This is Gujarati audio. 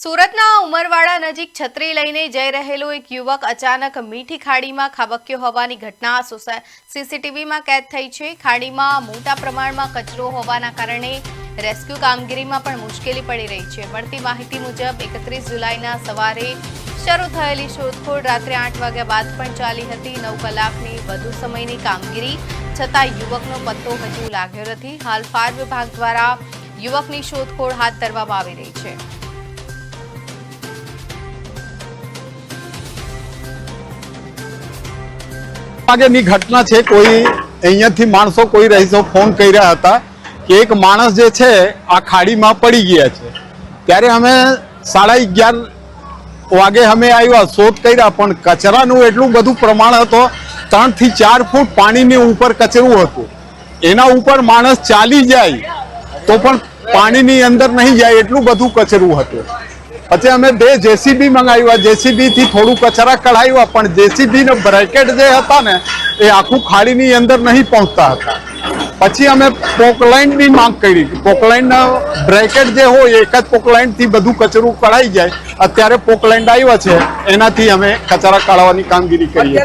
સુરતના ઉમરવાડા નજીક છત્રી લઈને જઈ રહેલો એક યુવક અચાનક મીઠી ખાડીમાં ખાબક્યો હોવાની ઘટના સીસીટીવીમાં કેદ થઈ છે। ખાડીમાં મોટા પ્રમાણમાં કચરો હોવાના કારણે રેસ્ક્યુ કામગીરીમાં પણ મુશ્કેલી પડી રહી છે। મળતી માહિતી મુજબ 31 જુલાઈના સવારે શરૂ થયેલી શોધખોળ રાત્રે 8 વાગ્યા બાદ પણ ચાલી હતી। 9 કલાકની વધુ સમયની કામગીરી છતાં યુવકનો પત્તો હજુ લાગ્યો નથી। હાલ ફાયર વિભાગ દ્વારા યુવકની શોધખોળ હાથ ધરવામાં આવી રહી છે। આગળની ઘટના છે કોઈ અહીંયાથી માણસો કોઈ રહીશો ફોન કર્યા હતા કે એક માણસ જે છે આ ખાડીમાં પડી ગયા છે। ત્યારે અમે 11:30 વાગે અમે આવ્યા શોધ કર્યા પણ કચરાનું એટલું બધું પ્રમાણ હતો 3 થી 4 ફૂટ પાણીની ઉપર કચરું હતું। એના ઉપર માણસ ચાલી જાય તો પણ પાણીની અંદર નહીં જાય એટલું બધું કચરું હતું। પછી અમે 2 જેસીબી મંગાવ્યા, જેસીબી થી થોડું કચરા કઢાવ્યા પણ જેસીબી નો બ્રેકેટ જે હતા ને એ આખું ખાડીની અંદર નહીં પહોંચતા હતા। પછી અમે પોકલાઇન ની માંગ કરી। પોકલાઇન ના બ્રેકેટ જે હોય એક જ પોકલાઇન થી બધું કચરું કઢાઈ જાય। અત્યારે પોકલાઇન આવ્યા છે એનાથી અમે કચરા કાઢવાની કામગીરી કરીએ।